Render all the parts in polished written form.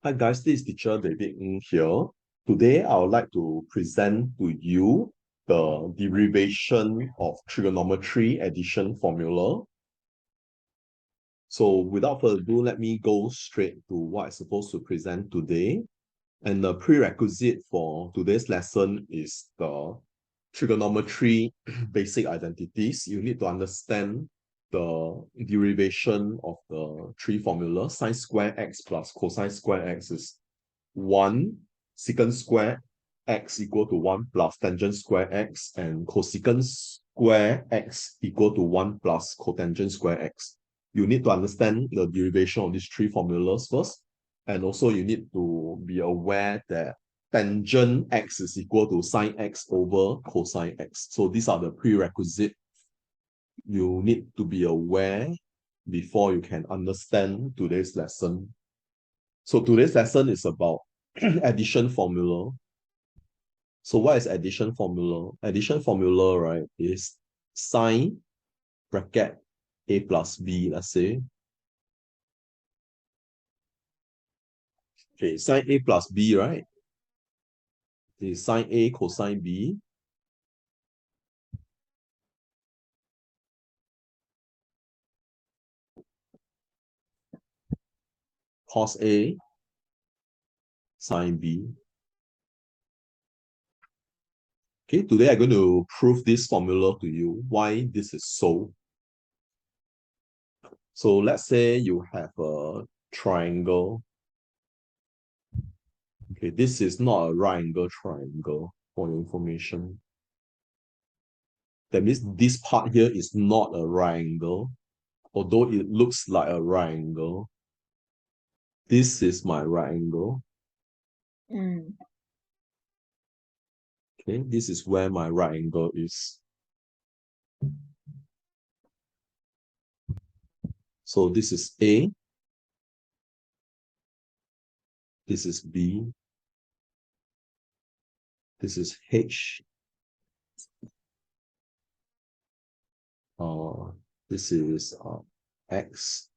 Hi guys, this is teacher David Ng here. Today I would like to present to you the derivation of trigonometry addition formula. So without further ado, let me go straight to what I'm supposed to present today. And the prerequisite for today's lesson is the trigonometry basic identities. You need to understand the derivation of the three formulas. Sine square x plus cosine square x is 1, secant square x equal to 1 plus tangent square x, and cosecant square x equal to 1 plus cotangent square x. You need to understand the derivation of these three formulas first. And also you need to be aware that tangent x is equal to sine x over cosine x. So these are the prerequisites you need to be aware before you can understand today's lesson. So today's lesson is about addition formula. So what is addition formula? Addition formula, right, is sine bracket a plus b, let's say. Okay, sine a plus b, right, is sine a cosine b. Cos a sine b. Okay, today I'm going to prove this formula to you, why this is so. So let's say you have a triangle. Okay, this is not a right angle triangle for your information. That means this part here is not a right angle, although it looks like a right angle. This is my right angle. Okay, this is where my right angle is. So this is A. This is B. This is H. This is X,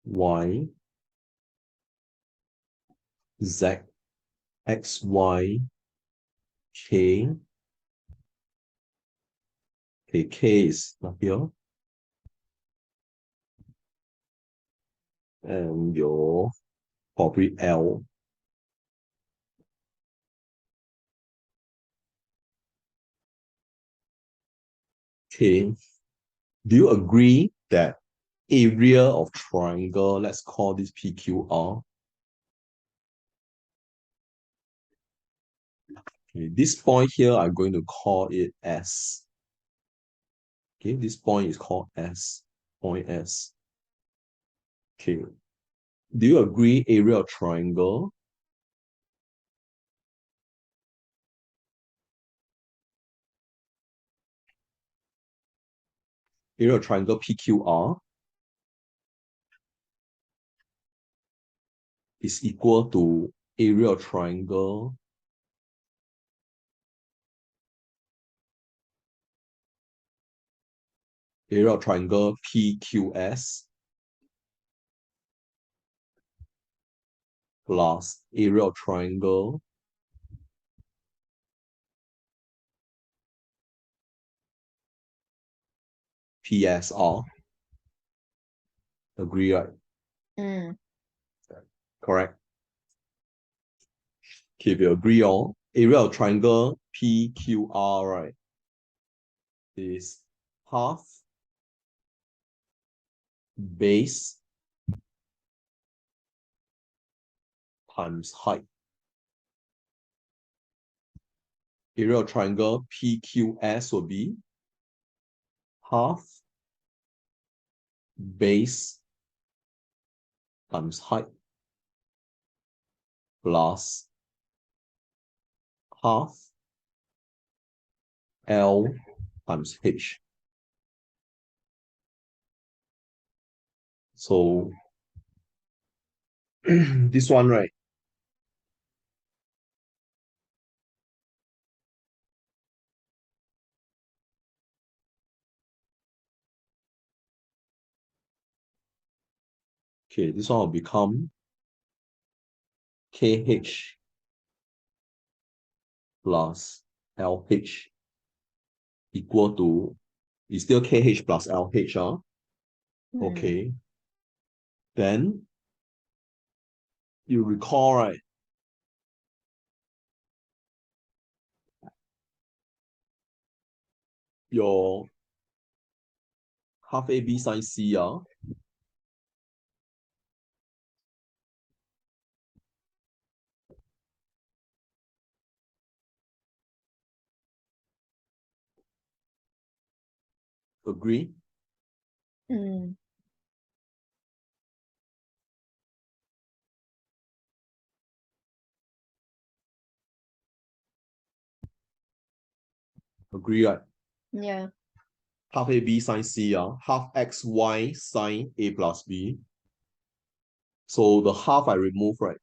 Y, Z, X, Y, K. Okay, K is not here. And your probably L. Okay. Do you agree that area of triangle, let's call this PQR? Okay, this point here, I'm going to call it S. Okay, this point is called S, point S. Okay. Do you agree area of triangle? Area of triangle PQR is equal to area of triangle PQS plus area of triangle PSR. Agree, right? Correct. Okay, if you agree on area of triangle PQR, right, is half base times height. Area of triangle PQS will be half base times height plus half L times H. So this one, right? Okay, this one will become KH plus LH equal to, is still KH plus LH, okay. Then you recall, right? Your half AB sine C, agree? Agree, right? Yeah. Half AB sine C, half XY sine A plus B. So the half I remove, right?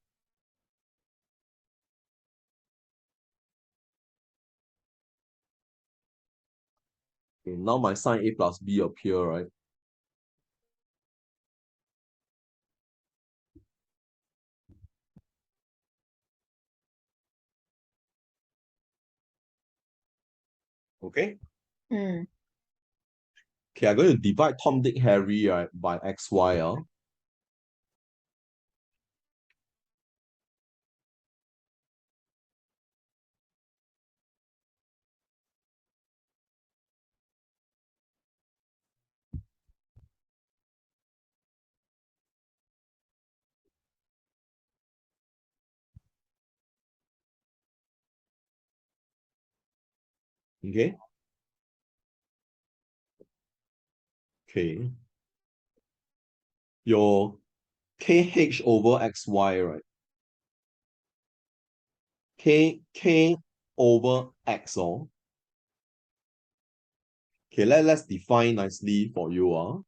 Okay, now my sine A plus B appear, right? Okay. Mm. Okay, I'm going to divide Tom, Dick, Harry, right, by XY. Okay. Okay. Your KH over XY, right? K over X, Okay, let's define nicely for you.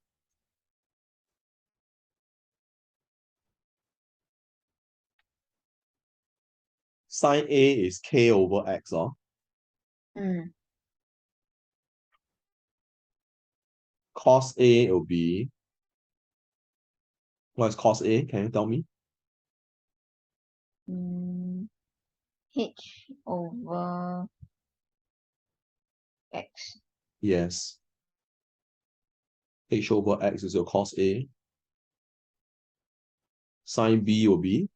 Sine A is K over X. Mm. Cos A will be, what is cos A? Can you tell me? H over X. Yes. H over X is your cos A. Sine B will be,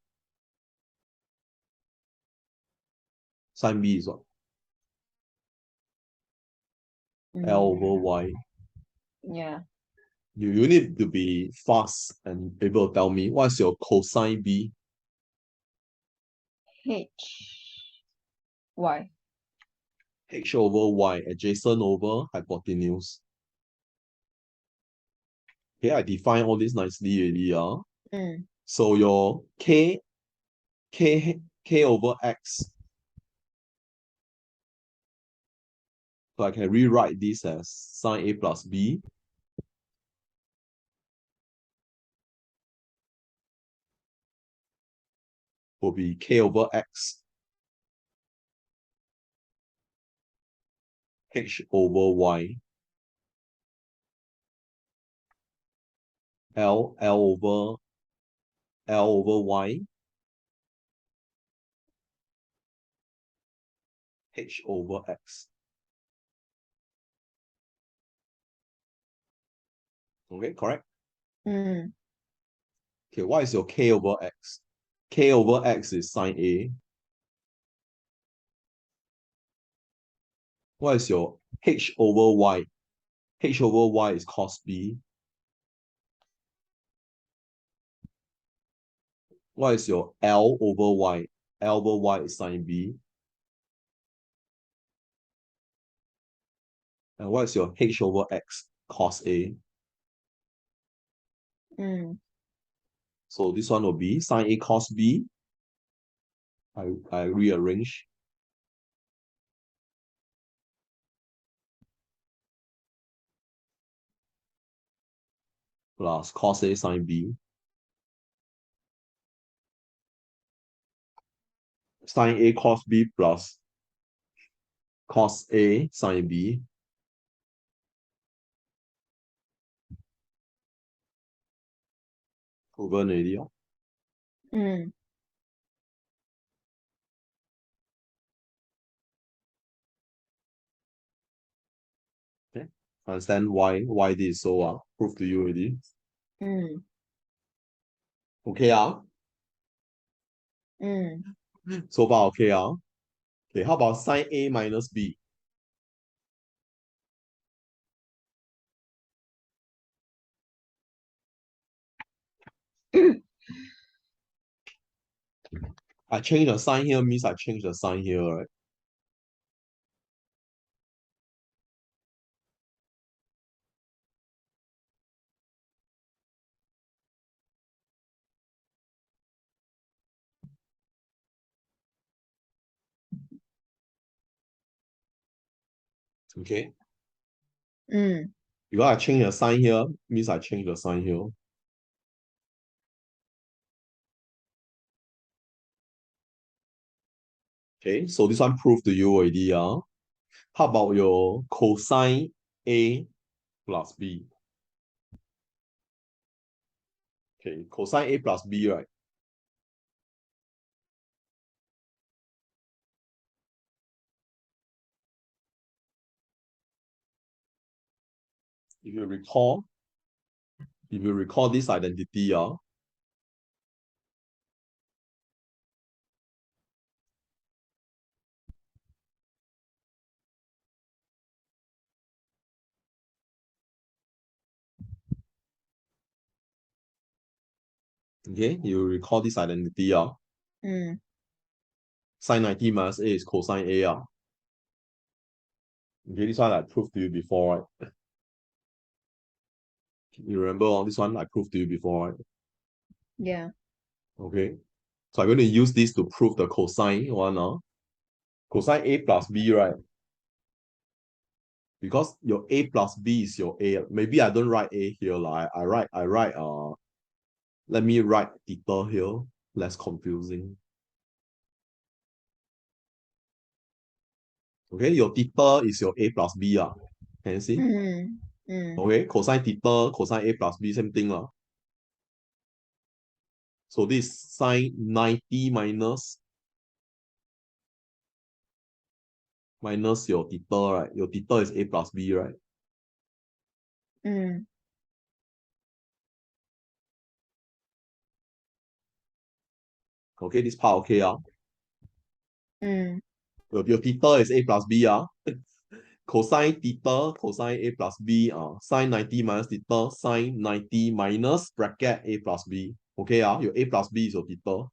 sine B is what? L over Y. Yeah. You need to be fast and able to tell me what's your cosine B? H Y. H over Y, adjacent over hypotenuse. Okay, I define all this nicely already. So your K over X. So I can rewrite this as sine A plus B will be K over X H over Y L over Y H over X. Okay, correct? Mm. Okay, what is your K over X? K over X is sine A. What is your H over Y? H over Y is cos B. What is your L over Y? L over Y is sine B. And what is your H over X? Cos A. So this one will be sine A cos B. I rearrange. Plus cos A sine B. Sine A cos B plus cos A sine B. Proven already. Understand why this is so prove to you already. Okay so far okay okay, how about sine A minus B? I change the sign here means I change the sign here, right? Okay. If I change the sign here, means I change the sign here. Okay, so this one proved to you already. How about your cosine A plus B? Okay, cosine A plus B, right? If you recall, this identity, okay, you recall this identity, sine 90 minus A is cosine A, okay, this one I proved to you before, right? You remember this one I proved to you before, right? Yeah. Okay, so I'm going to use this to prove the cosine one, cosine A plus B, right? Because your A plus B is your A. Maybe I don't write A here, like I write let me write theta here, less confusing. Okay, your theta is your A plus B, can you see? Okay, cosine theta, cosine A plus B, same thing, So this sine 90 minus your theta, right? Your theta is A plus B, right? Okay, this part okay, your theta is A plus B, cosine theta, cosine A plus B, sine 90 minus theta, sine 90 minus bracket A plus B. Okay, your A plus B is your theta.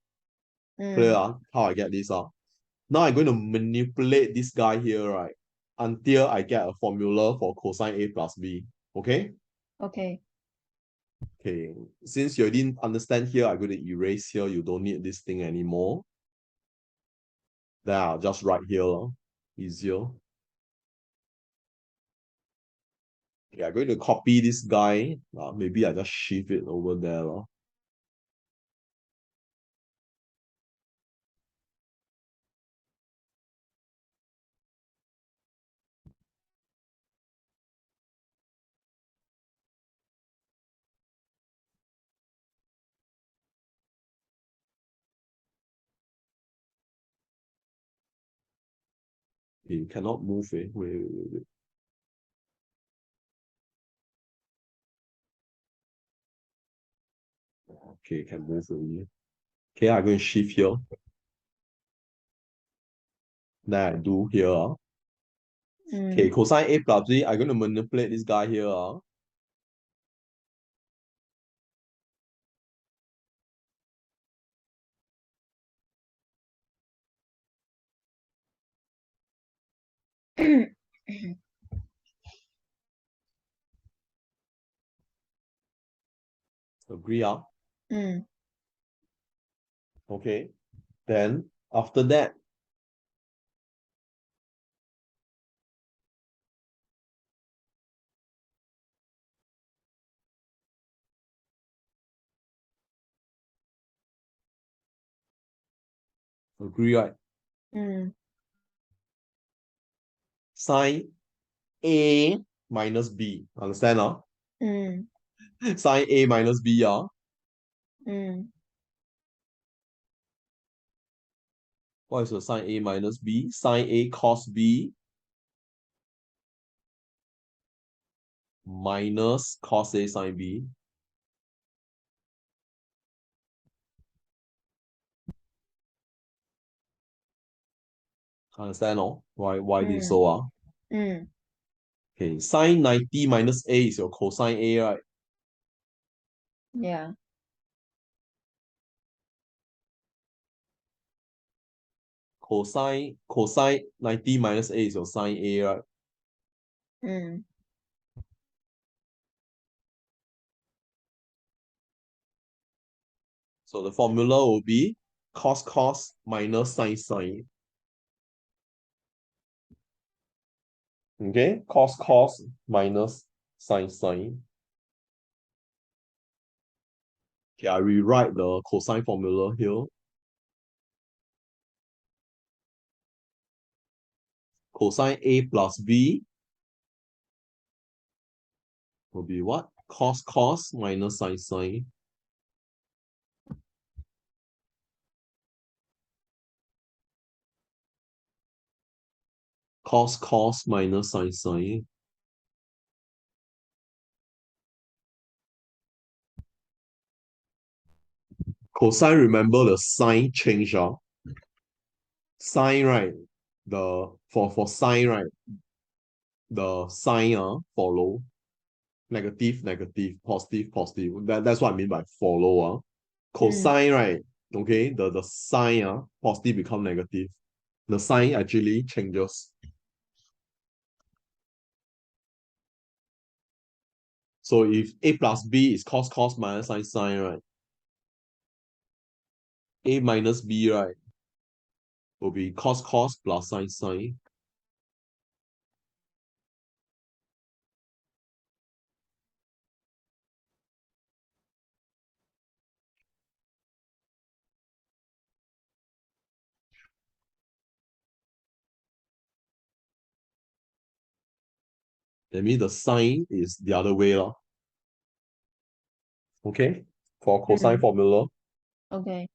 Clear, how I get this, Now I'm going to manipulate this guy here, right? Until I get a formula for cosine A plus B. Okay? Okay. Okay. Since you didn't understand here, I'm going to erase here. You don't need this thing anymore. Then I'll just write here. Easier. Okay, I'm going to copy this guy. Maybe I just shift it over there. You cannot move it. Wait. Okay, can move already. Okay, I'm going to shift here. Then I do here. Okay, cosine A plus B, I'm going to manipulate this guy here. Agree, Okay. Then after that, agree, right? Sine A minus B. Understand, Sine A minus B, What is the sine A minus B? Sine A cos B minus cos A sine B. Understand, no? Why this so? Okay, sine 90 minus A is your cosine A, right? Yeah. Cosine 90 minus A is your sine A, right? So the formula will be cos minus sine. Okay, cos minus sine. Okay, I rewrite the cosine formula here. Cosine A plus B will be what? Cos minus sine. Cos minus sine. Cosine, remember the sign change. Sine, right? For sine, right? The sign follow negative, positive. That's what I mean by follow. Cosine, right? Okay, the sign positive become negative. The sign actually changes. So if A plus B is cos minus sine, right? A minus B, right, will be cos plus sine. That means the sign is the other way. Okay, for cosine formula. Okay.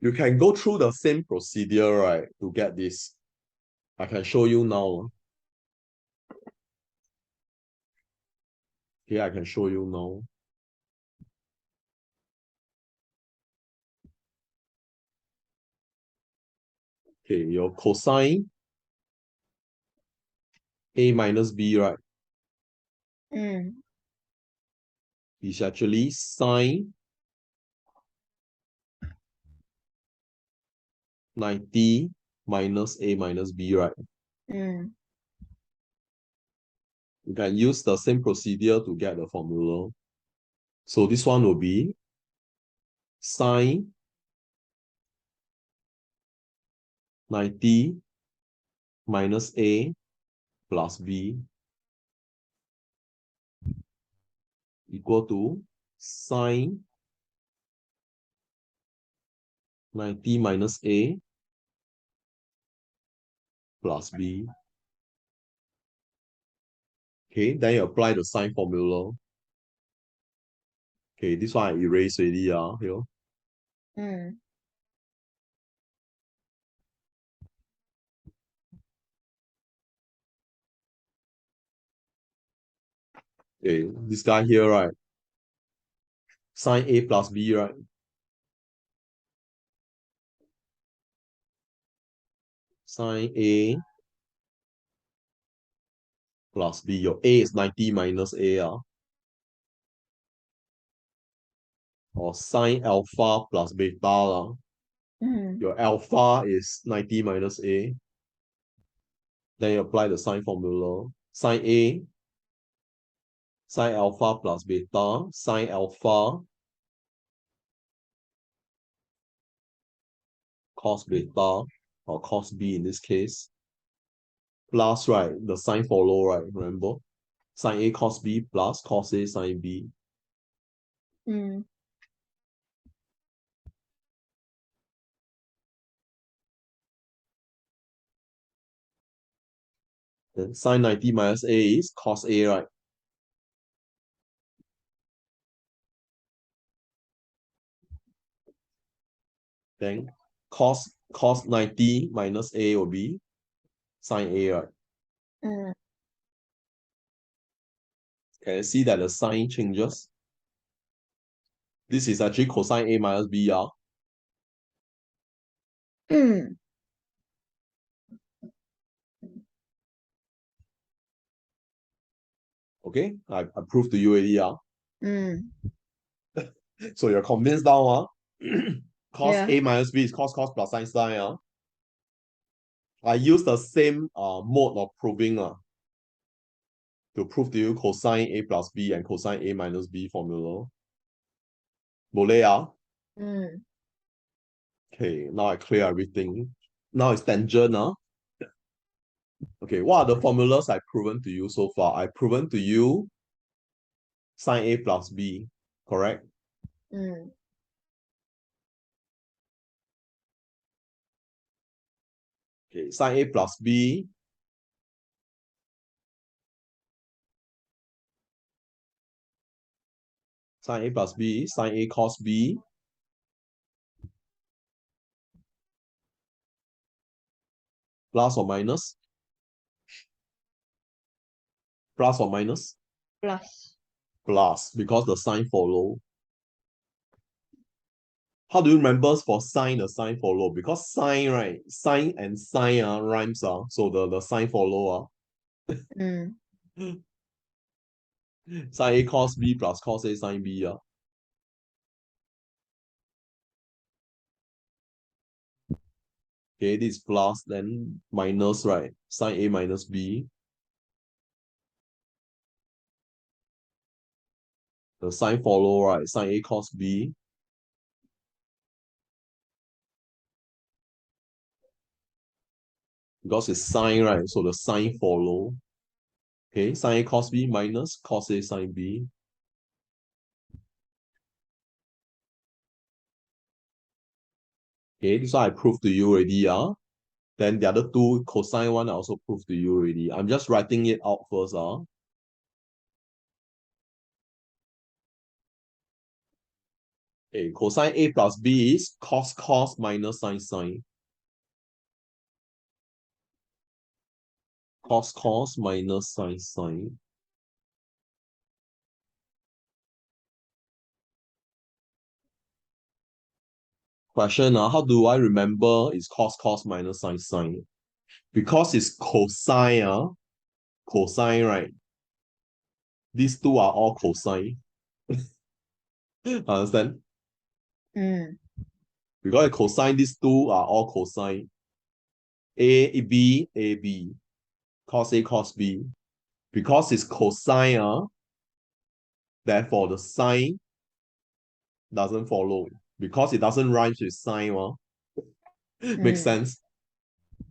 You can go through the same procedure, right, to get this. I can show you now. Here I can show you now. Okay, your cosine A minus B, right, is actually sine 90 minus A minus B, right? You can use the same procedure to get the formula. So this one will be sine 90 minus A plus B equal to sine 90 minus A plus B. Okay, then you apply the sine formula. Okay, this one I erase already here. Okay, this guy here, right? Sine A plus B, right? Sine A plus B. Your A is 90 minus A, or sine alpha plus beta. Your alpha is 90 minus A. Then you apply the sine formula. Sine A, sine alpha plus beta, sine alpha cos beta, or cos B in this case, plus, right, the sine follow, right, remember? Sine A cos B plus cos A sine B. Then sine 90 minus A is cos A, right? Then cos cos 90 minus A will be sine A, right? Can you see that the sign changes? This is actually cosine A minus B, yeah? Okay, I proved to you already, yeah? So you're convinced now, cos Yeah. A minus B is cos plus sine sine, yeah? I use the same mode of proving to prove to you cosine A plus B and cosine A minus B formula. Boleh, yeah? Okay, now I clear everything. Now it's tangent, huh? Okay, what are the formulas I've proven to you so far? I've proven to you sine A plus B, correct? Okay, sine A plus B sine A plus B, sine A cos B plus or minus? Plus or minus? Plus. Plus, because the sign follow. How do you remember for sine, the sign follow? Because sine, right? Sine and sine rhymes, so the sign follow. Sine A cos B plus cos A sine B. Okay, this is plus, then minus, right? Sine A minus B. The sign follow, right? Sine A cos B. Because it's sine, right? So the sign follow. Okay, sine A cos B minus cos A sine B. Okay, this one I proved to you already. Then the other two cosine one I also proved to you already. I'm just writing it out first. Okay, cosine A plus B is cos minus sine. Cos minus sine. Question, how do I remember it's cos minus sine? Because it's cosine, cosine, right? These two are all cosine. Understand? Because cosine, these two are all cosine. A, B, cos A, cos B. Because it's cosine, therefore the sine doesn't follow. Because it doesn't rhyme with sine, makes sense?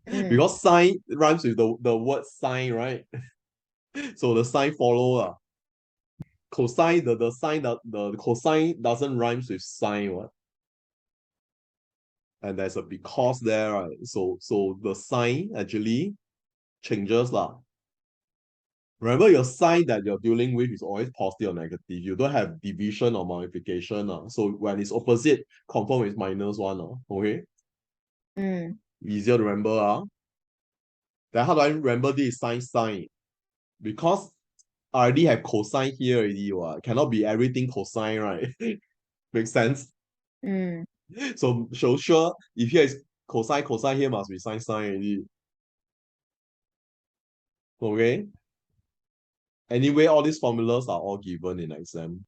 Because sine rhymes with the word sine, right? So the sine follow. Cosine, the sine, the cosine doesn't rhyme with sine, what? And there's a because there, right? So the sign actually changes lah. Remember your sign that you're dealing with is always positive or negative. You don't have division or multiplication. So when it's opposite, confirm it's minus one. Okay? Easier to remember. Then how do I remember this sine? Because I already have cosine here already. Cannot be everything cosine, right? Makes sense? So sure, if here is cosine here must be sine already. Okay? Anyway, all these formulas are all given in exam.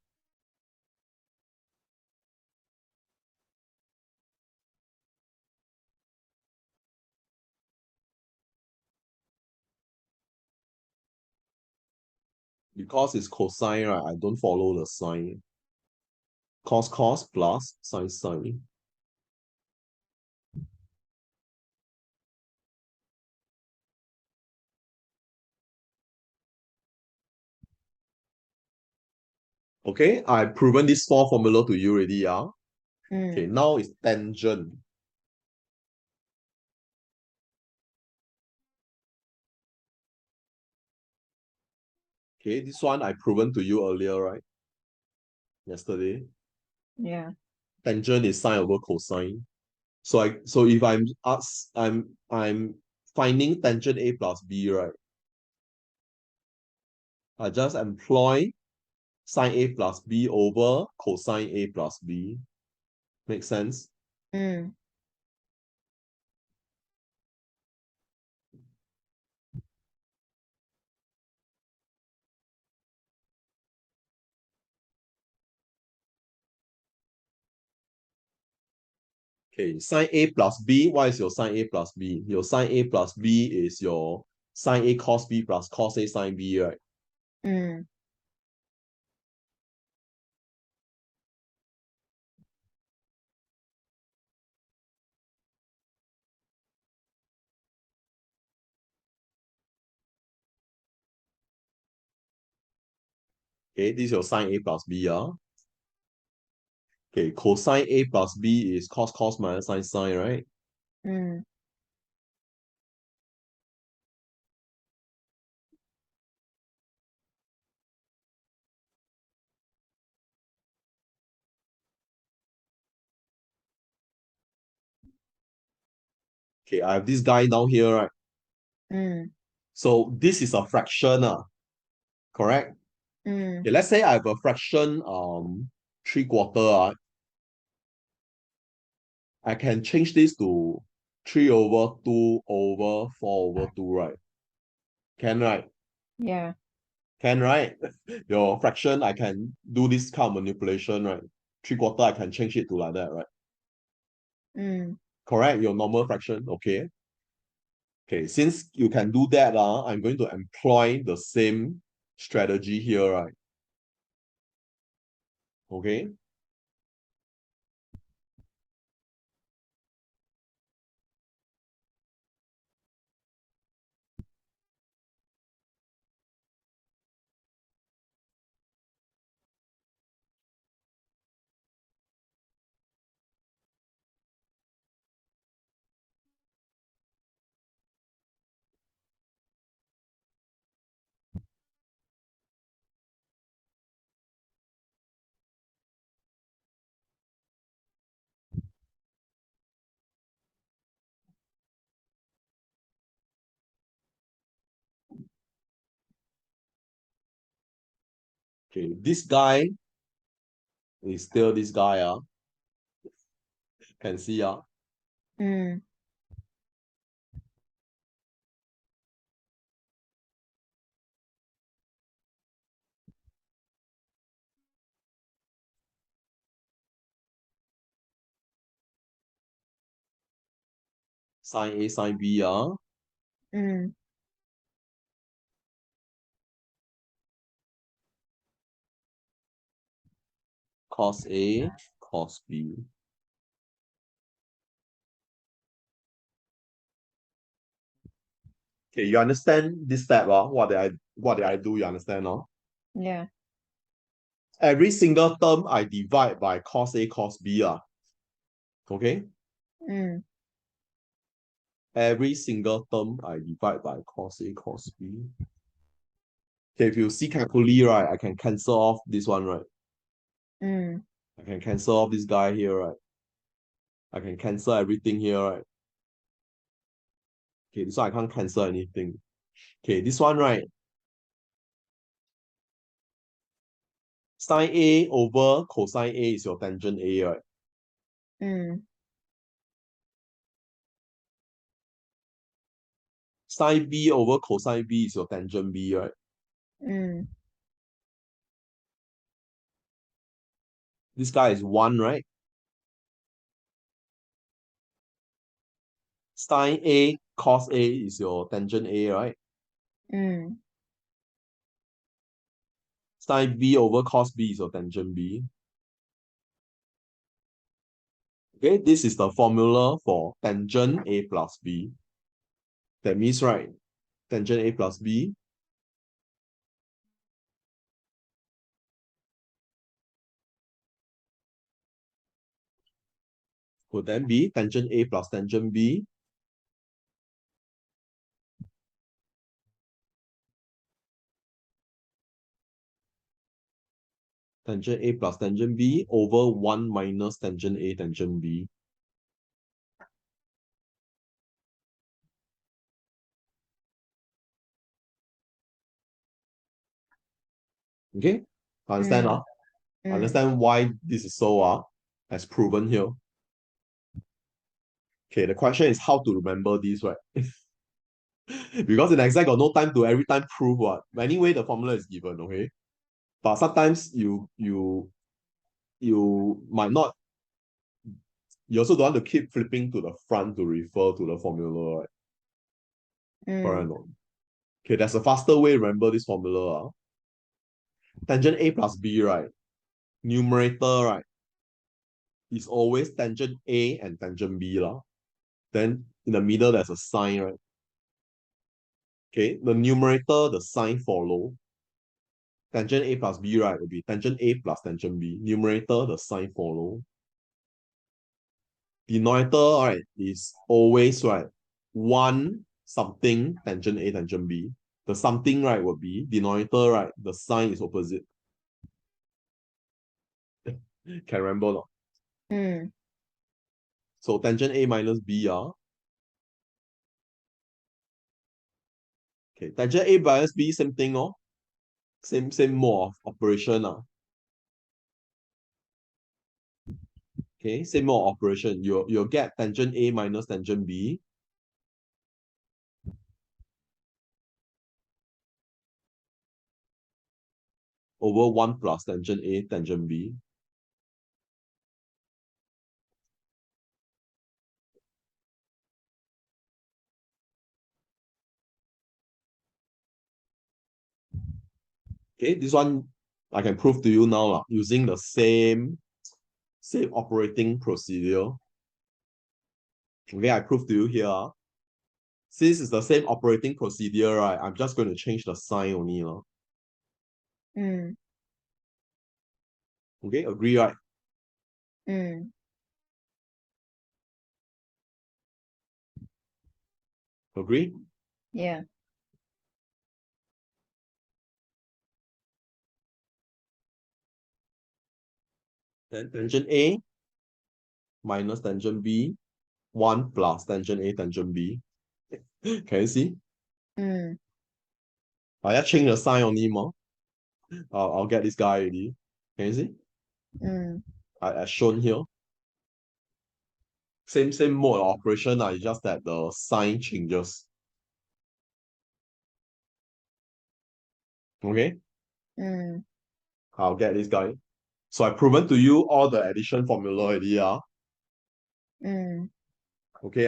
Because it's cosine, right? I don't follow the sign. Cos plus sine. Okay, I've proven this four formula to you already. Okay, now it's tangent. Okay, this one I proven to you earlier, right? Yesterday. Yeah. Tangent is sine over cosine. So if I'm finding tangent A plus B, right? I just employ sine A plus B over cosine A plus B. Make sense? Mm. Okay, sine A plus B. What is your sine A plus B? Your sine A plus B is your sine A cos B plus cos A sine B, right? Mm. Okay, this is your sine A plus B, Okay, cosine A plus B is cos minus sine, right? Mm. Okay, I have this guy down here, right? Mm. So this is a fraction, correct? Mm. Okay, let's say I have a fraction 3/4, I can change this to 3/2/4/2, right? Can, right? Yeah. Can, right? Your fraction, I can do this kind of manipulation, right? 3/4, I can change it to like that, right? Mm. Correct? Your normal fraction, okay? Okay, since you can do that, I'm going to employ the same strategy here, right? Okay? Okay, this guy is still this guy, can see, Mm. sine A sine B, Mm. cos A, cos B. Okay, you understand this step, what did I do? You understand, Yeah. Every single term I divide by cos A cos B, okay? Mm. Every single term I divide by cos A cos B. Okay, if you see carefully, right, I can cancel off this one, right? Mm. I can cancel off this guy here, right? I can cancel everything here, right? Okay, this one I can't cancel anything. Okay, this one, right? Sine A over cosine A is your tangent A, right? Mm. Sine B over cosine B is your tangent B, right? Mm. This guy is 1, right? Sine A cos A is your tangent A, right? Mm. Sine B over cos B is your tangent B. Okay, this is the formula for tangent A plus B. That means, right, tangent A plus B would then be tangent A plus tangent B tangent A plus tangent B over 1 minus tangent A tangent B. Okay? Understand? Understand why this is so as proven here. Okay, the question is how to remember this, right? Because in exam got no time to every time prove what. But anyway, the formula is given, okay? But sometimes you might not, you also don't want to keep flipping to the front to refer to the formula, right? Correct or not? Okay, there's a faster way to remember this formula. Tangent A plus B, right? Numerator, right, is always tangent A and tangent B. Then in the middle, there's a sine, right? Okay, the numerator, the sine follow. Tangent A plus B, right, will be tangent A plus tangent B. Numerator, the sine follow. Denominator, right, is always, right, 1 something tangent A tangent B. The something, right, will be denominator, right, the sign is opposite. Can remember not? So tangent A minus B, okay, tangent A minus B, same thing, same mode of operation. Okay, same mode of operation. You'll get tangent A minus tangent B over 1 plus tangent A tangent B. Okay, this one I can prove to you now using the same operating procedure. Okay, I prove to you here. Since it's the same operating procedure, right, I'm just going to change the sign only. Okay, agree, right? Agree? Yeah. Then tangent A minus tangent B, 1 plus tangent A tangent B. Can you see? I just change the sign only more. I'll get this guy already. Can you see? As shown here. Same mode of operation, it's just that the sign changes. Okay? I'll get this guy. So I've proven to you all the addition formula already. Okay,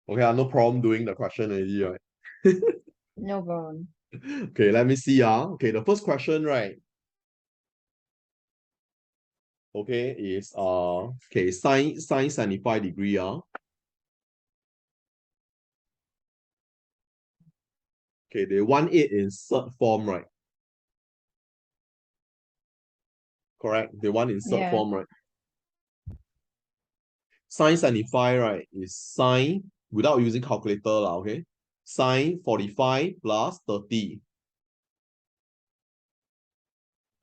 okay, no problem doing the question already, right? No problem. Okay, let me see. Okay, the first question, right? Okay, is okay, sine 75 degree. Okay, they want it in third form, right? Correct. They want in third form, right? Sine 75, right, is sine without using calculator, okay? Sine 45 plus 30.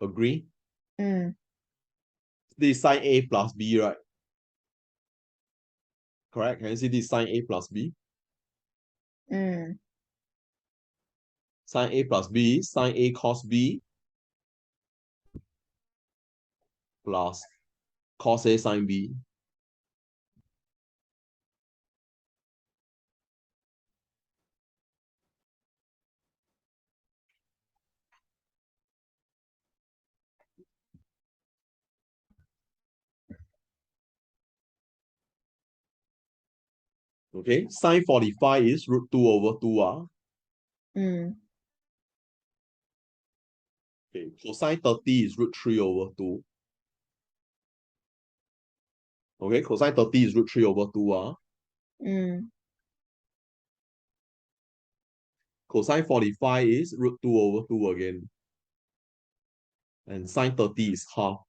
Agree? This is sine A plus B, right? Correct. Can you see this sine A plus B? Sine A plus B, sine A cos B plus cos A sine B. Okay, sine 45 is root 2 over 2. Okay, cosine 30 is root 3 over 2. Okay, cosine 30 is root 3 over 2. Cosine 45 is root 2 over 2 again. And sine 30 is half.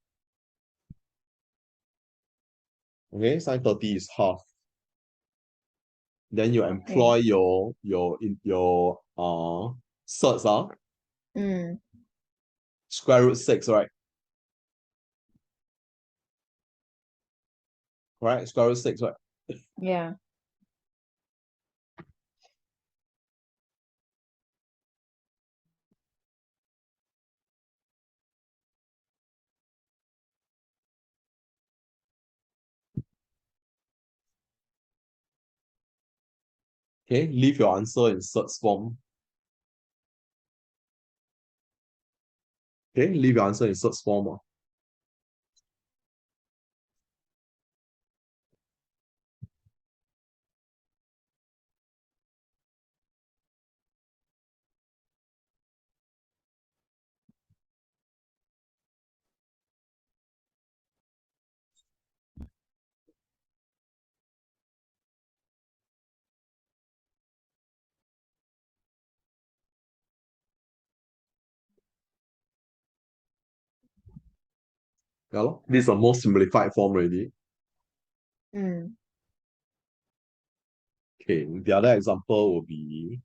Okay, sine 30 is half. Then you employ your surds, square root 6, right? Right, square root 6, right? Yeah. Okay, leave your answer in search form. Okay, leave your answer in search form. Yeah, lor. This is a more simplified form already. Mm. Okay, the other example will be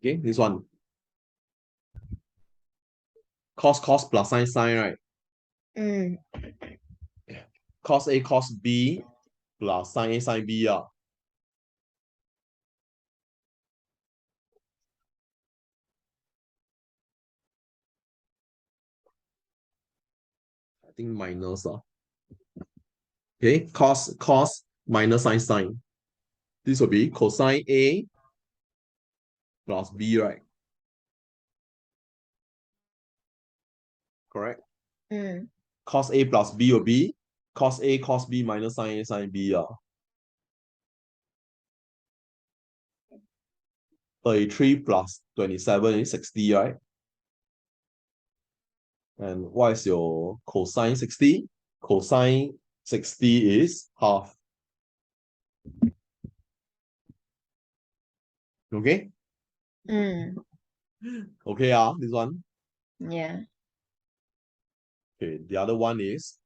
okay, this one. Cos plus sine, right? Mm. Cos A cos B plus sine A sine B. I think minus. Okay, cos minus sine. This will be cosine A plus B, right? Correct. Mm. Cos A plus B will be cos A cos B minus sine A sine B. 33 plus 27 is 60, right? And what is your cosine 60? Cosine 60 is half. Okay? Mm. Okay, this one. Yeah. Okay, the other one is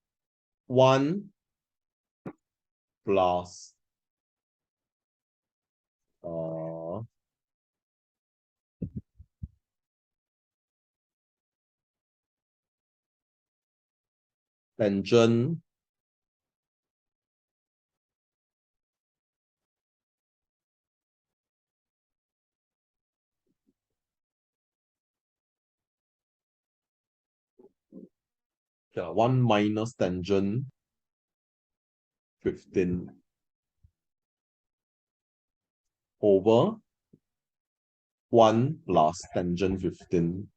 1 plus uh tangent yeah, 1 minus tangent 15 over 1 plus tangent 15.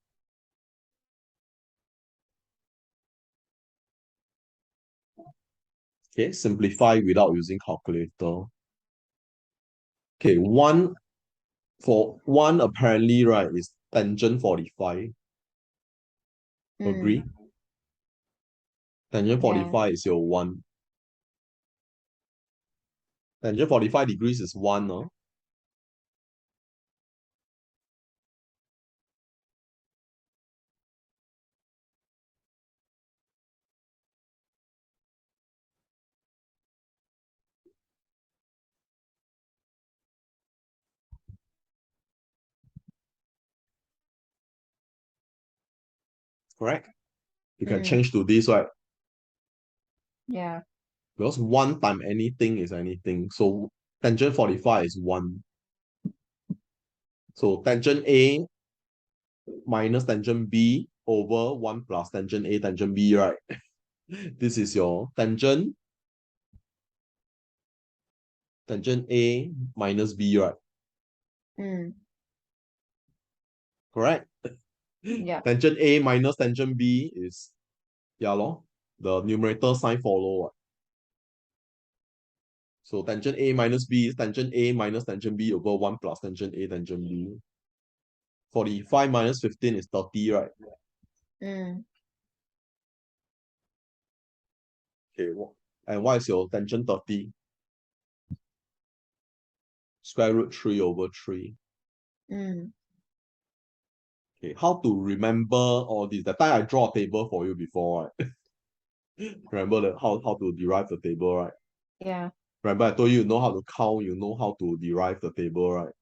Okay, simplify without using calculator. Okay, 1 for 1 apparently, right, is tangent 45. Agree? Mm. Tangent Yeah. 45 is your 1. Tangent 45 degrees is 1, no? Correct? You can Mm. change to this, right? Yeah. Because 1 times anything is anything. So tangent 45 is 1. So tangent A minus tangent B over 1 plus tangent A tangent B, right? This is your tangent A minus B, right? Mm. Correct? Yeah. Tangent A minus tangent B is, yeah, lor, the numerator sign follow. So tangent A minus B is tangent A minus tangent B over 1 plus tangent A tangent B. 45 minus 15 is 30, right? Mm. Okay, and what is your tangent 30? Square root 3 over 3. Mm. Okay, how to remember all this? That time I draw a table for you before, right? Remember how to derive the table, right? Yeah. Remember I told you, you know how to count, you know how to derive the table, right?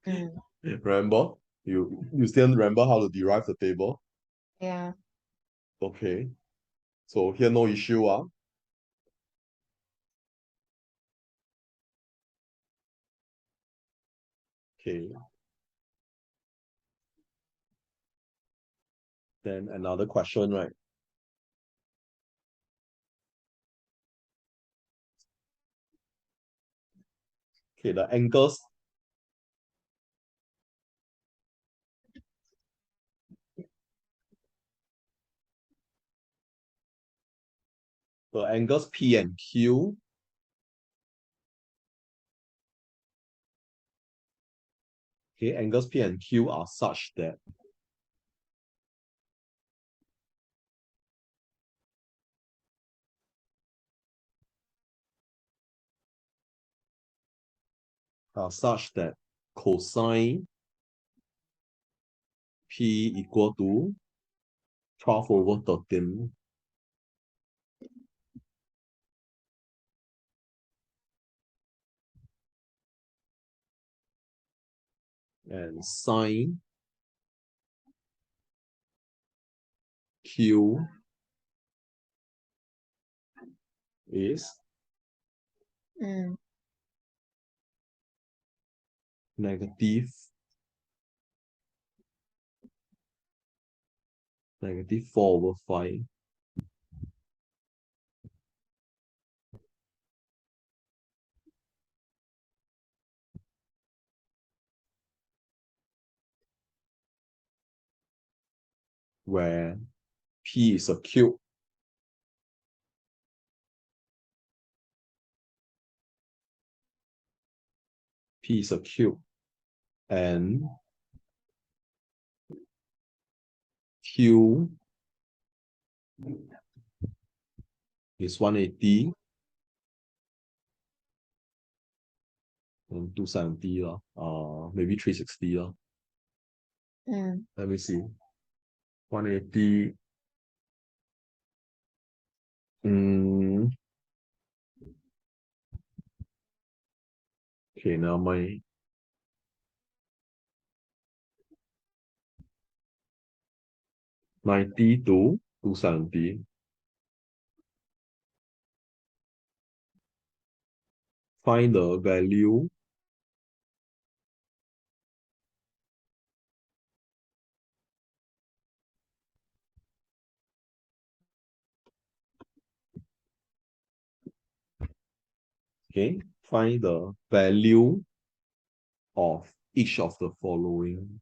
Mm. Remember? You still remember how to derive the table? Yeah. Okay. So here no issue, Okay. Then another question, right? Okay, the angles P and Q, okay, angles P and Q are such that cosine P equal to 12 over 13 and sine Q is Mm. negative 4 over 5, where P is a cube, P is a cube, and Q is 180 and 270 lah. Maybe 360 lah. Mm. Let me see. 180. Okay, now my 90 to 270. Find the value okay, find the value of each of the following.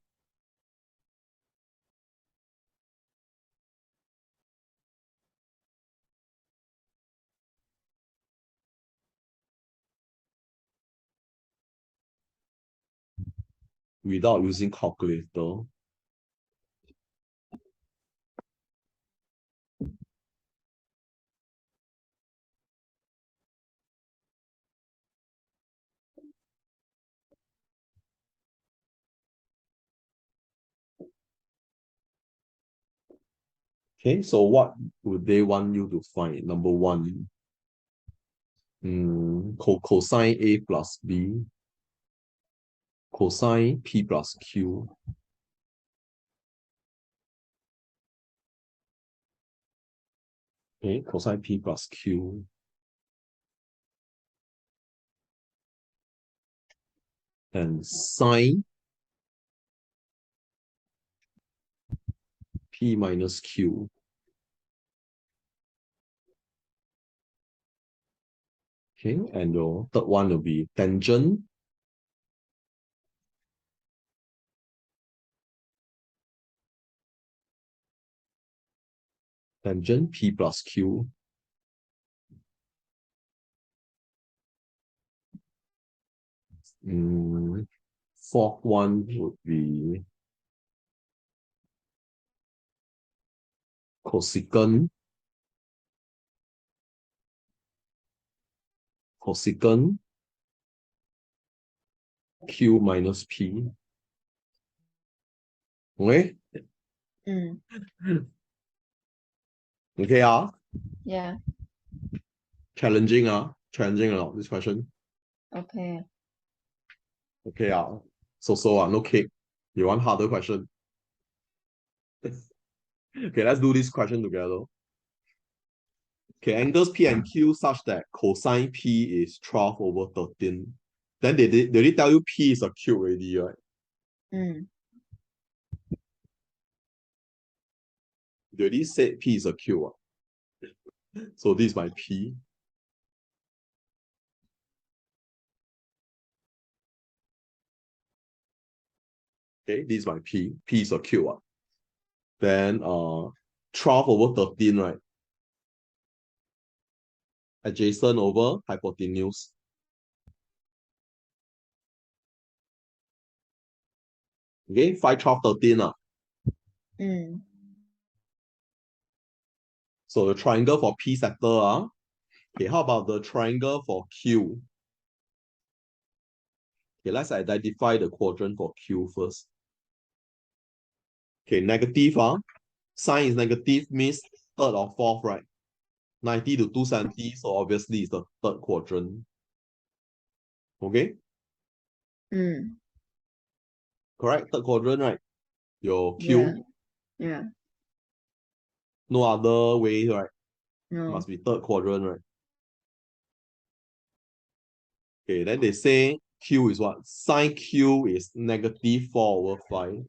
Without using calculator. Okay, so what would they want you to find? Number one, cosine A plus B, cosine P plus Q, okay, cosine P plus Q, and sine P minus Q. Okay, and your third one will be tangent P plus Q. Fourth one would be cosecant Q minus P. Okay, Mm. Okay, Yeah. challenging, challenging a lot, this question. Okay. Okay, so, no cake. You want harder question? Okay, let's do this question together. Okay, angles P and Q such that cosine P is 12 over 13. Then they already tell you P is a cube already, right? Mm. They already said P is a cube. So this is my P. Okay, this is my P. P is a cube. Then 12 over 13, right? Adjacent over hypotenuse. Okay, 5, 12, 13. Mm. So the triangle for P sector. Okay, how about the triangle for Q? Okay, let's identify the quadrant for Q first. Okay, negative. Sign is negative means third or fourth, right? 90 to 270, so obviously it's the third quadrant. Okay, Mm. correct? Third quadrant, right? Your Yeah. Q, Yeah. no other way, right? No. Must be third quadrant, right? Okay, then they say Q is what? Sine Q is negative 4 over 5.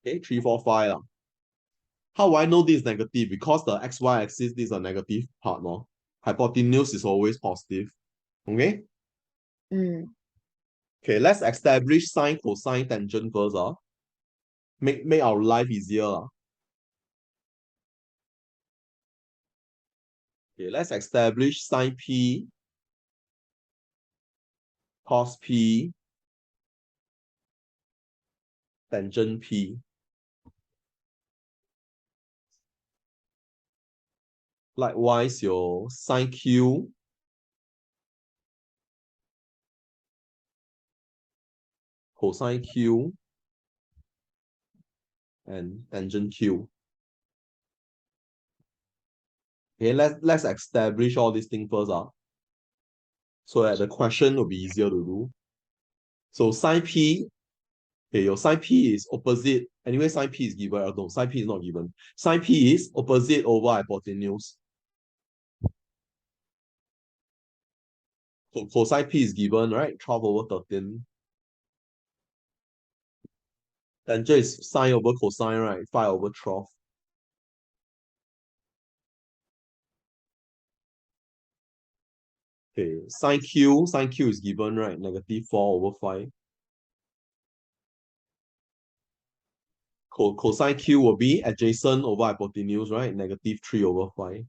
Okay, 3, 4, 5. How do I know this is negative? Because the xy axis this is a negative part, no? Hypotenuse is always positive. Okay? Mm. Okay, let's establish sine, cosine, tangent first. Make our life easier. Okay, let's establish sine P, cos P, tangent P. Likewise, your sine Q, cosine Q, and tangent Q. Okay, let's establish all these things first. So that the question will be easier to do. So sine P, okay, your sine P is opposite. Anyway, sine P is given. No, sine P is not given. Sine P is opposite over hypotenuse. So cosine P is given, right? 12 over 13. Tangent is sine over cosine, right? 5 over 12. Okay, sine Q is given, right? Negative 4 over 5. Cosine Q will be adjacent over hypotenuse, right? Negative 3 over 5.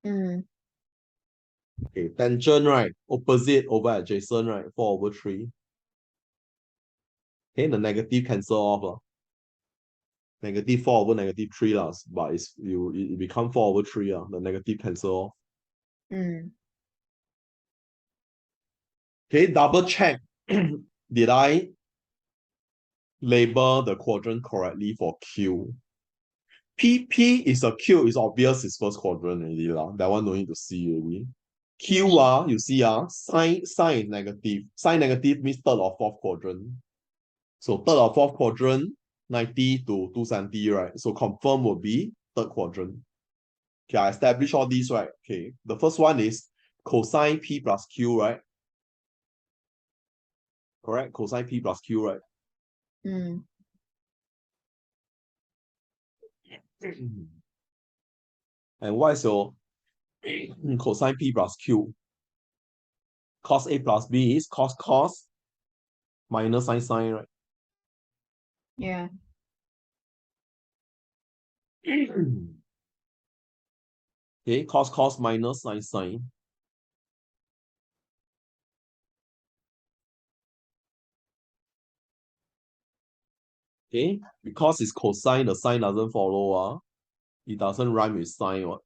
Mm. Okay, tangent, right? Opposite over adjacent, right? 4 over 3. Okay, the negative cancel off. Negative 4 over negative 3, but it become 4 over 3. The negative cancel off. Mm. Okay, double check. Did I label the quadrant correctly for Q? P is a Q, it's obvious it's first quadrant already. That one no need to see already. Q, Mm. you see, sine is negative. Sine negative means third or fourth quadrant. So third or fourth quadrant, 90 to 270, right? So confirm will be third quadrant. Okay, I establish all these, right? Okay, the first one is cosine P plus Q, right? Correct, cosine P plus Q, right? Mm. And what is your cosine P plus Q? Cos A plus B is cos minus sine, right? Yeah. Okay, cos minus sine. Okay, because it's cosine, the sign doesn't follow. It doesn't rhyme with sine. What?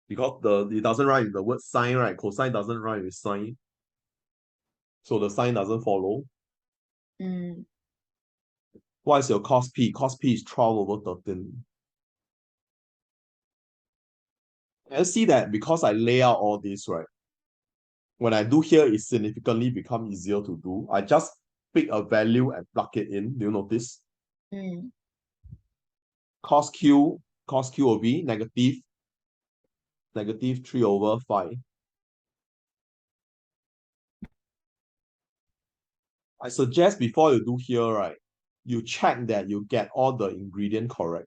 Because it doesn't rhyme with the word sine, right? Cosine doesn't rhyme with sine. So the sign doesn't follow. Mm. What is your cos P? Cos P is 12 over 13. And see that because I lay out all this, right? When I do here, it significantly become easier to do. I just pick a value and plug it in. Do you notice? Mm. Cos Q will be negative 3 over 5. I suggest before you do here, right, you check that you get all the ingredient correct.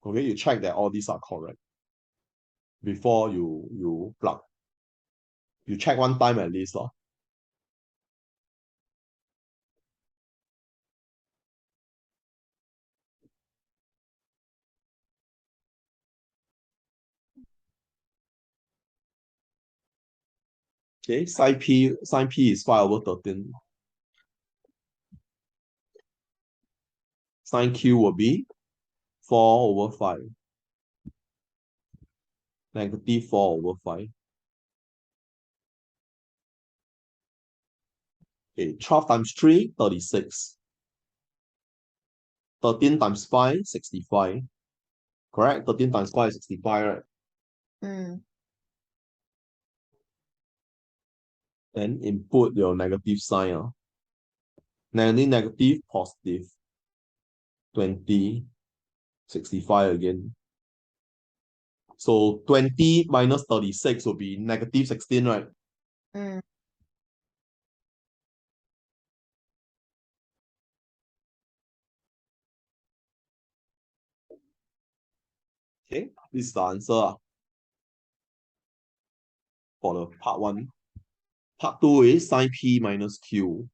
Okay, you check that all these are correct before you plug. You check one time at least. Okay, sine P is 5 over 13. Sine Q will be 4 over 5. Negative 4 over 5. Okay, 12 times 3, 36. 13 times 5, 65. Correct? 13 times 5 is 65, right? Mm. Then input your negative sign. Negative, positive. 20, 65 again. So 20 minus 36 will be negative 16, right? Mm. Okay, this is the answer for the part 1. Part 2 is sine P minus Q.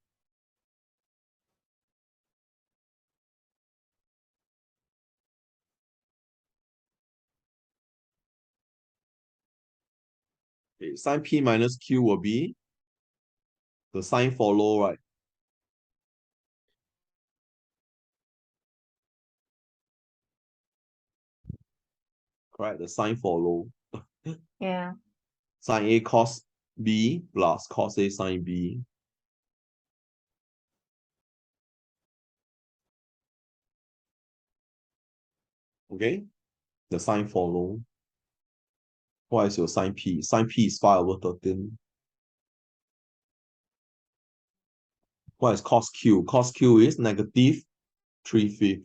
Okay, sine P minus Q will be the sign follow, right? Correct, the sign follow. Yeah. Sine A cos B plus cos A sine B. Okay, the sign follow. What is your sine P? Sine P is 5 over 13. What is cos Q? Cos Q is negative 3/5.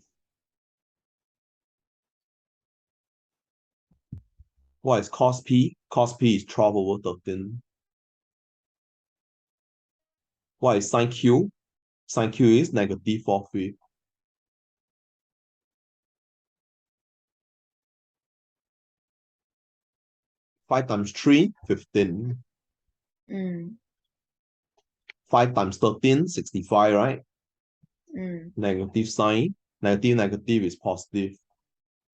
What is cos P? Cos P is 12 over 13. What is sine Q? Sine Q is negative 4/5. 5 times 3, 15. Mm. 5 times 13, 65, right? Mm. Negative sign. Negative is positive.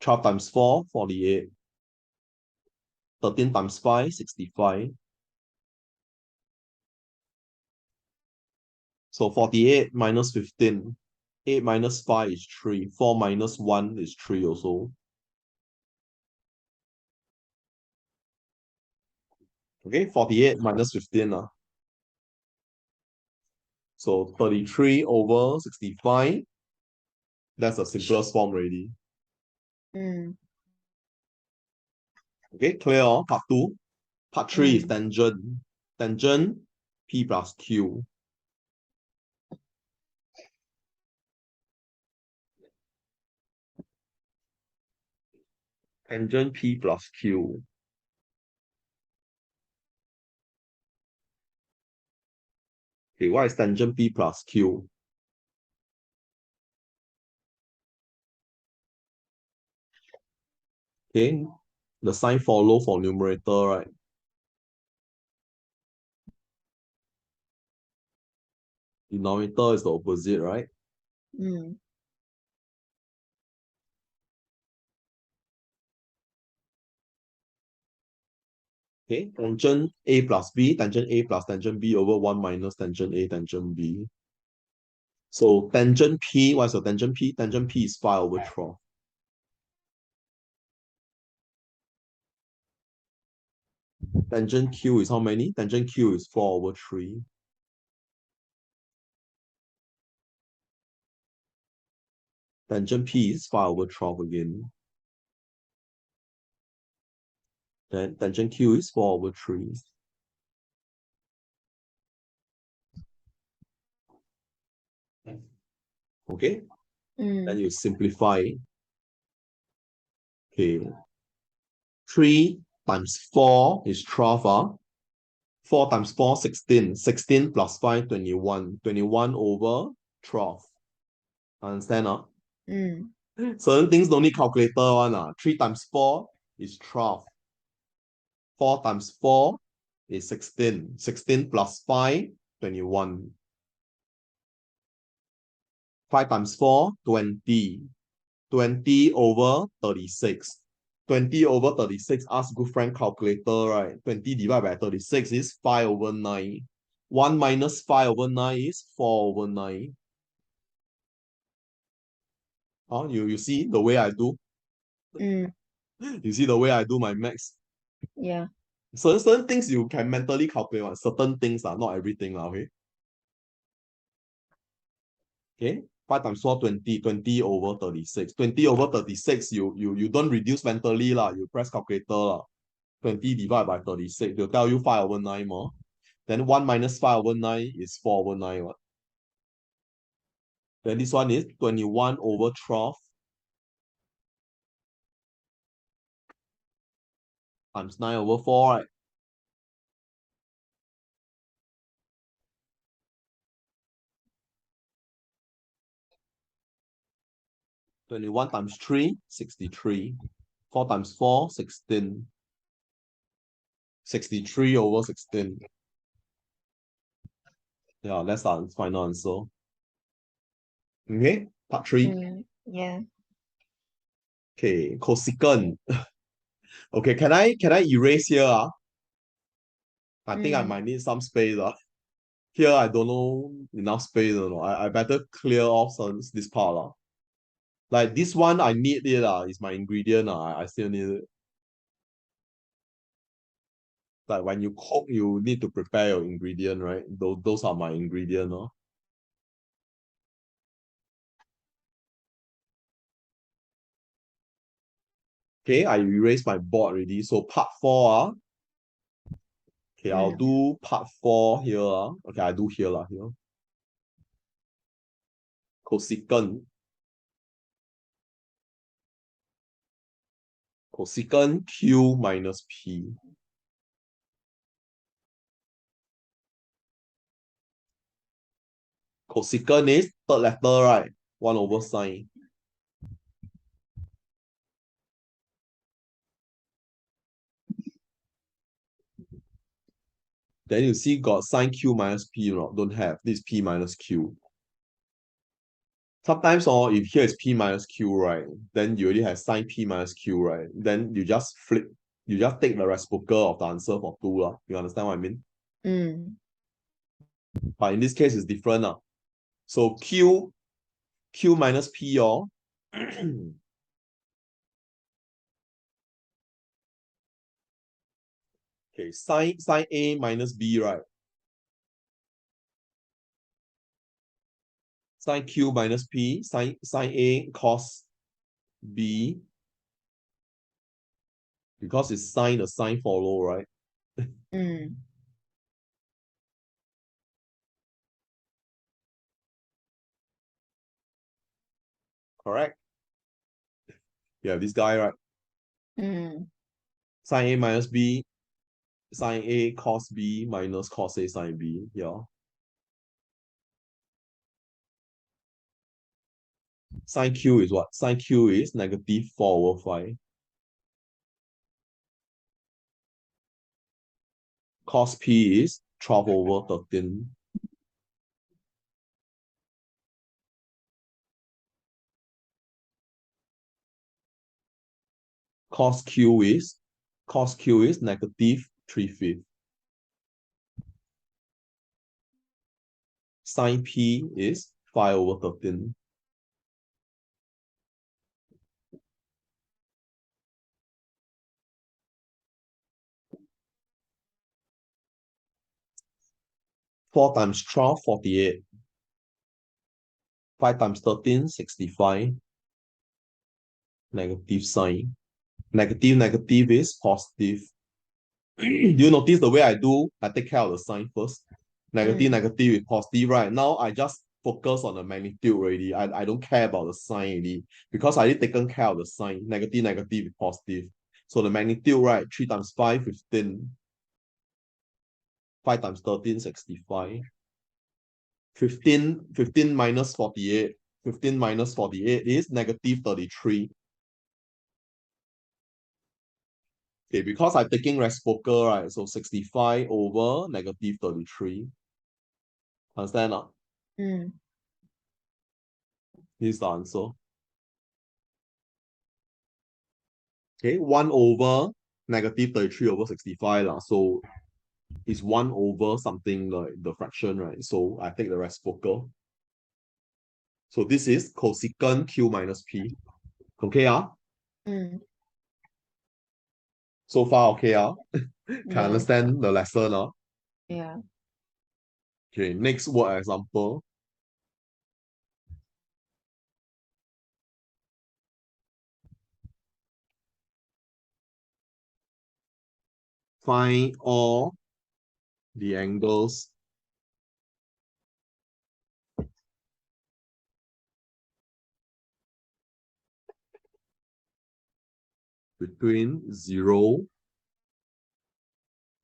12 times 4, 48. 13 times 5, 65. So 48 minus 15. 8 minus 5 is 3. 4 minus 1 is 3 also. Okay, 48 minus 15. So 33 over 65. That's the simplest form already. Mm. Okay, clear. Part 2. Part 3 is tangent. Tangent P plus Q. Tangent P plus Q. Okay, what is tangent P plus Q? Okay, the sign follow for numerator, right? Denominator is the opposite, right? Mm. Okay, tangent A plus B, tangent A plus tangent B over 1 minus tangent A, tangent B. So tangent P, what's your tangent P? Tangent P is 5 over 12. Tangent Q is how many? Tangent Q is 4 over 3. Tangent P is 5 over 12 again. Then tangent Q is 4 over 3. Okay? Then you simplify. Okay. 3 times 4 is 12. 4 times 4, 16. 16 plus 5, 21. 21 over 12. Understand? Certain things don't need calculator one. 3 times 4 is 12. 4 times 4 is 16. 16 plus 5, 21. 5 times 4, 20. 20 over 36. 20 over 36, ask good friend calculator, right? 20 divided by 36 is 5 over 9. 1 minus 5 over 9 is 4 over 9. You see the way I do? You see the way I do my maths? Yeah. Certain things you can mentally calculate. Certain things are not everything. Okay? Okay? 5 times 4, 20. 20 over 36. 20 over 36, you don't reduce mentally. You press calculator. 20 divided by 36. They'll tell you 5 over 9 more. Then 1 minus 5 over 9 is 4 over 9. What? Then this one is 21 over 12 times 9 over 4, right? 21 times 3, 63. 4 times 4, 16. 63 over 16. Yeah, that's our final answer. Okay, part 3. Yeah. Okay, cosecant. Okay, can I erase here? I think I might need some space. Here I don't know enough space. I better clear off this part. Like this one I need it. It's my ingredient. I still need it. Like when you cook, you need to prepare your ingredient, right? Those are my ingredient. Okay, I erased my board already. So part 4. Okay, I'll do part 4 here. Okay, I do here. Here. Cosecant. Cosecant Q minus P. Cosecant is third letter, right? 1 over sine. Then you see got sine Q minus P, don't have. This is P minus Q. Sometimes if here is P minus Q, right? Then you already have sine P minus Q, right? Then you just flip. You just take the reciprocal of the answer for 2. You understand what I mean? But in this case, it's different. So Q minus P, okay, sine A minus B, right? Sine Q minus P, sine A cos B. Because it's sine, the sine follow, right? Correct? Yeah, this guy, right? Sine A minus B, sine A cos B minus cos A sine B. Yeah. Sine Q is what? Sine Q is negative 4 over 5. Cos P is 12 over 13. Cos Q is negative 3/5. Sine P is 5 over 13. 4 times 12, 48. 5 times 13, 65. Negative sign. Negative, negative is positive. Do you notice the way I do? I take care of the sign first. Negative, negative is positive, right? Now I just focus on the magnitude already. I don't care about the sign already because I already taken care of the sign. Negative, negative is positive. So the magnitude, right? 3 times 5, 15. 5 times 13, 65. 15 minus 48. 15 minus 48 is negative 33. Okay, because I'm taking reciprocal, right? So 65 over negative 33. Understand? This is the answer. Okay, 1 over negative 33 over 65. So it's 1 over something like the fraction, right? So I take the reciprocal. So this is cosecant Q minus P. Okay, so far, okay, can understand the lesson, Yeah. Okay, next word example. Find all the angles between 0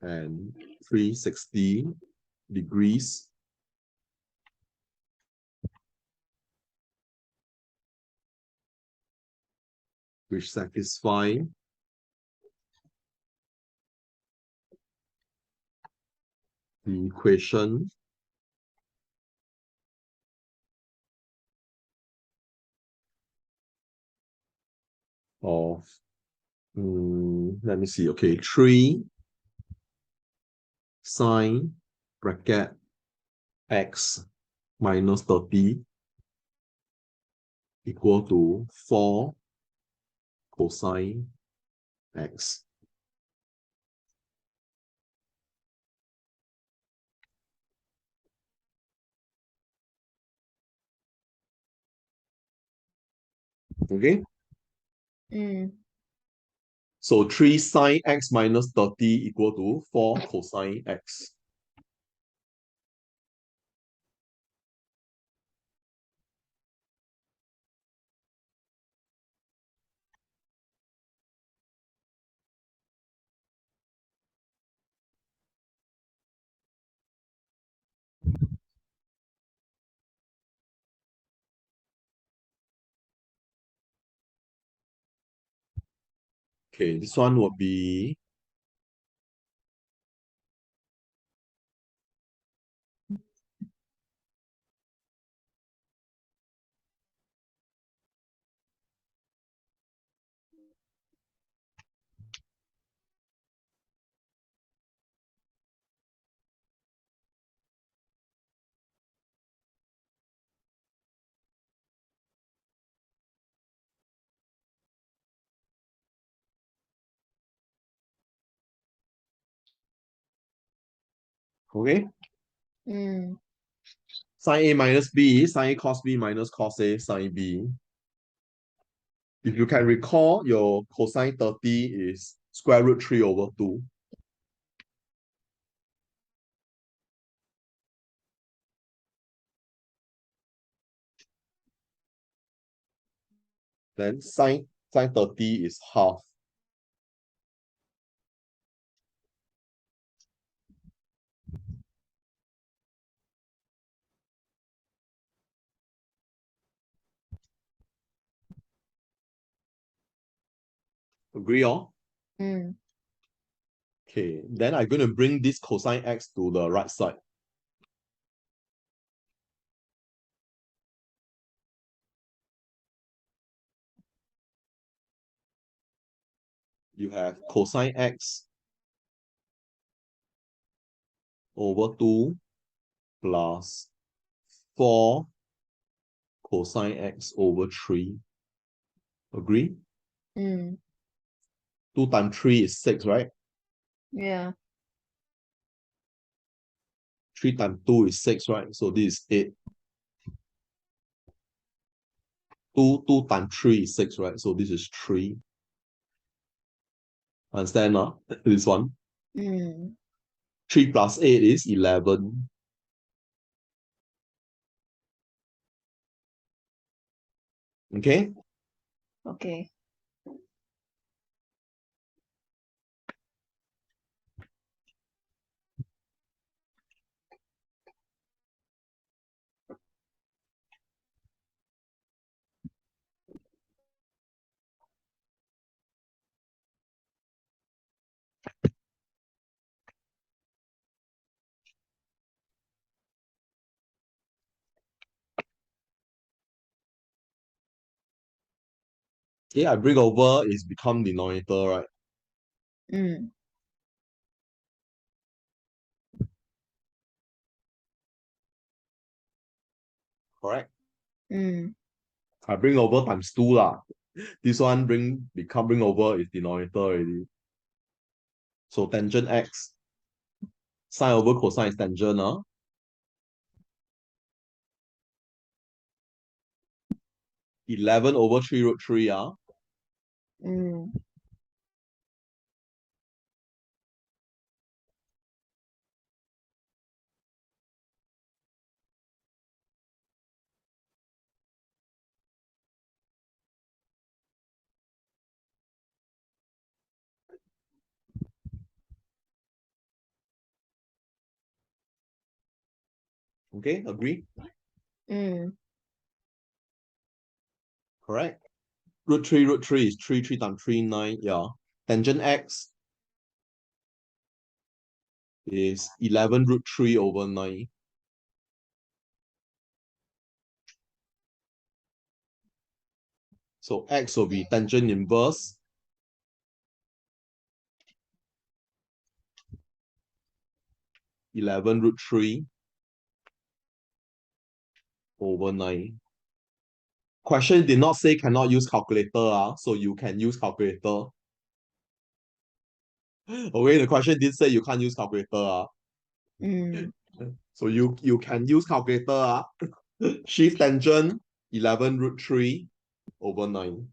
and 360 degrees which satisfy the equation of let me see. Okay, 3 sine bracket x minus 30 equal to 4 cosine x. Okay. So 3 sine x minus 30 equal to 4 cosine x. Okay, this one would be okay. Sine A minus B, sine A cos B minus cos A sine B. If you can recall, your cosine 30 is square root 3 over 2. Then sine 30 is half. Agree all? Okay, then I'm going to bring this cosine x to the right side. You have cosine x over 2 plus 4 cosine x over 3. Agree? 2 times 3 is 6, right? Yeah. 3 times 2 is 6, right? So this is 8. 2 times 3 is 6, right? So this is 3. Understand, this one? 3 plus 8 is 11. Okay? Okay. Okay, I bring over is become denominator, right? Mm. Correct? Mm. I bring over times 2 lah. This one bring over is denominator already. So tangent x, sine over cosine is tangent, 11 over 3 root 3, Mm. Okay, agree? Mm. Correct? Root 3 is 3 times 3, 9, yeah. Tangent x is 11 root 3 over 9. So x will be tangent inverse 11 root 3 over 9. Question did not say cannot use calculator, so you can use calculator. Okay, the question did say you can't use calculator. Mm. So you can use calculator. Shift tangent 11 root 3 over 9.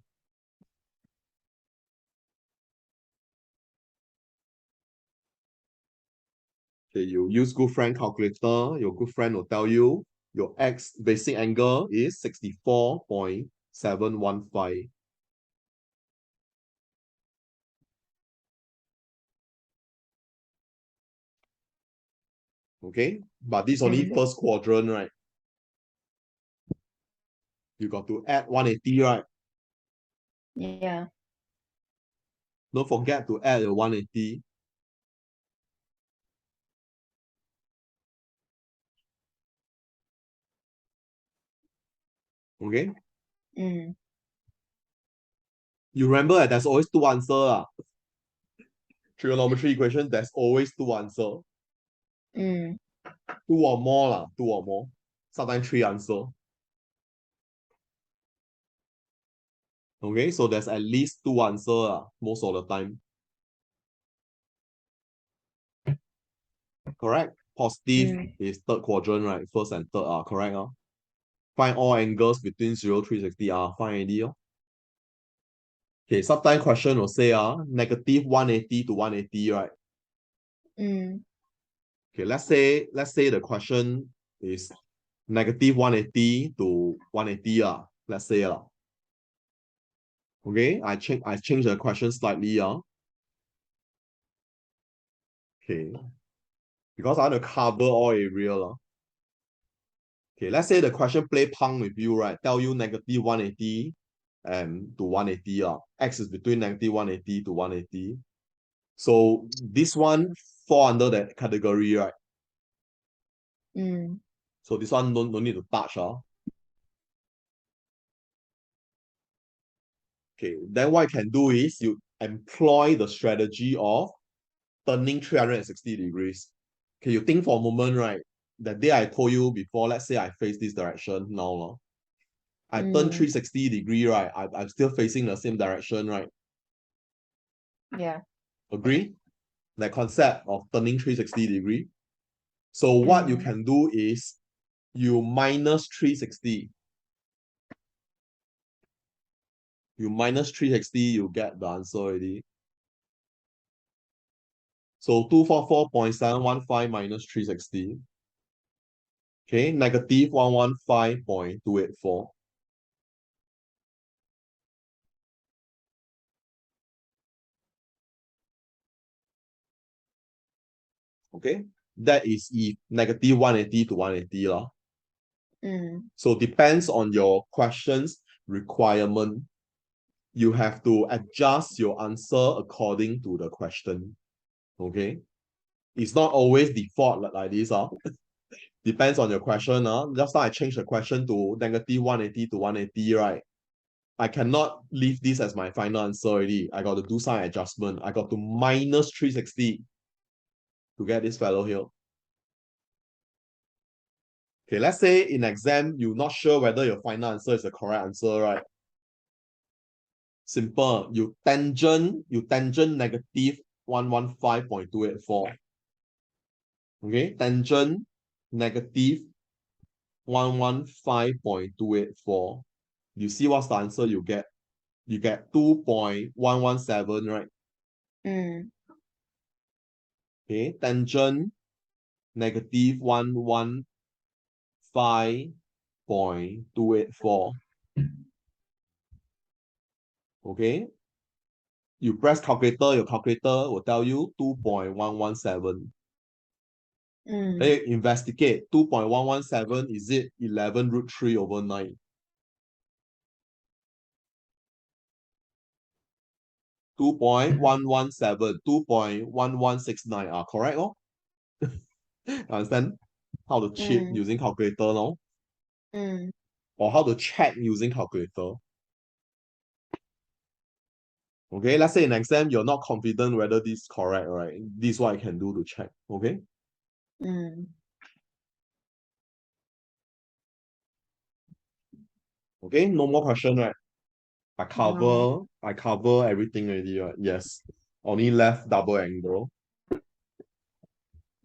Okay, you use good friend calculator, your good friend will tell you your x basic angle is 64.715. Okay, but this is only first quadrant, right? You got to add 180, right? Yeah. Don't forget to add the 180. Okay, Mm. you remember that there's always two answers. Trigonometry equation, there's always two answers. Mm. Two or more. Two or more. Sometimes three answers. Okay, so there's at least two answers most of the time. Correct? Positive is third quadrant, right? First and third are correct. Find all angles between 0, 360 find AD. Okay, sometimes question will say negative 180 to 180, right? Mm. Okay, let's say the question is negative 180 to 180, let's say. Okay, I change the question slightly. Okay, because I want to cover all area. Okay, let's say the question play punk with you, right? Tell you negative 180 to 180. X is between negative 180 to 180. So this one fall under that category, right? Mm. So this one no need to touch. Okay, then what you can do is you employ the strategy of turning 360 degrees. Okay, you think for a moment, right? That day I told you before, let's say I face this direction now. I turn 360 degree, right? I'm still facing the same direction, right? Yeah. Agree? That concept of turning 360 degree. So what you can do is you minus 360. You minus 360, you get the answer already. So 244.715 minus 360. Okay, negative 115.284. Okay, that is negative 180 to 180 lah. So depends on your questions requirement. You have to adjust your answer according to the question. Okay, it's not always default like this. Depends on your question. Just now I changed the question to negative 180 to 180, right? I cannot leave this as my final answer already. I got to do some adjustment. I got to minus 360 to get this fellow here. Okay, let's say in exam, you're not sure whether your final answer is the correct answer, right? Simple. You tangent negative 115.284. Okay, tangent negative 115.284. You see what's the answer you get? You get 2.117, right? Okay, tangent negative 115.284. Okay, you press calculator, your calculator will tell you 2.117. Then you investigate 2.117, is it 11 root 3 over 9? 2.117, 2.1169 are correct, oh? Understand how to cheat using calculator now? Or how to check using calculator? Okay, let's say in exam, you're not confident whether this is correct, right? This is what I can do to check, okay? Okay, no more question, right? I cover everything already, right? Yes. Only left double angle.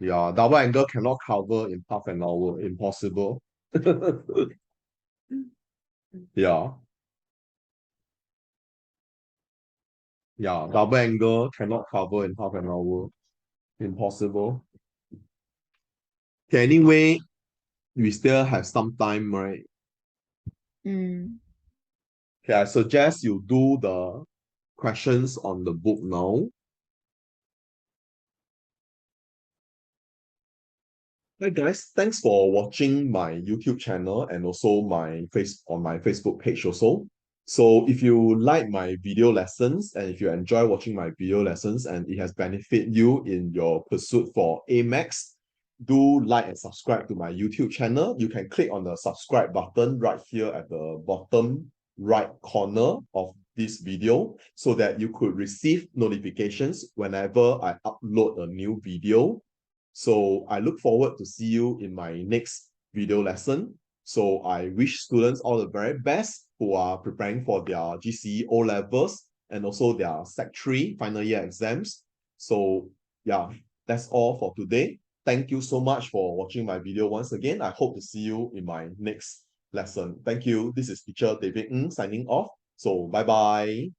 Yeah, double angle cannot cover in half an hour. Impossible. Yeah. Yeah, double angle cannot cover in half an hour. Impossible. Okay, anyway, we still have some time, right? Okay, I suggest you do the questions on the book now. Hi guys, thanks for watching my YouTube channel and also my Facebook page also. So if you like my video lessons and if you enjoy watching my video lessons and it has benefited you in your pursuit for AMAX, do like and subscribe to my YouTube channel. You can click on the subscribe button right here at the bottom right corner of this video so that you could receive notifications whenever I upload a new video. So I look forward to see you in my next video lesson. So I wish students all the very best who are preparing for their GCE O levels and also their Sec 3 final year exams. So yeah, that's all for today. Thank you so much for watching my video once again. I hope to see you in my next lesson. Thank you. This is teacher David Ng signing off. So bye-bye.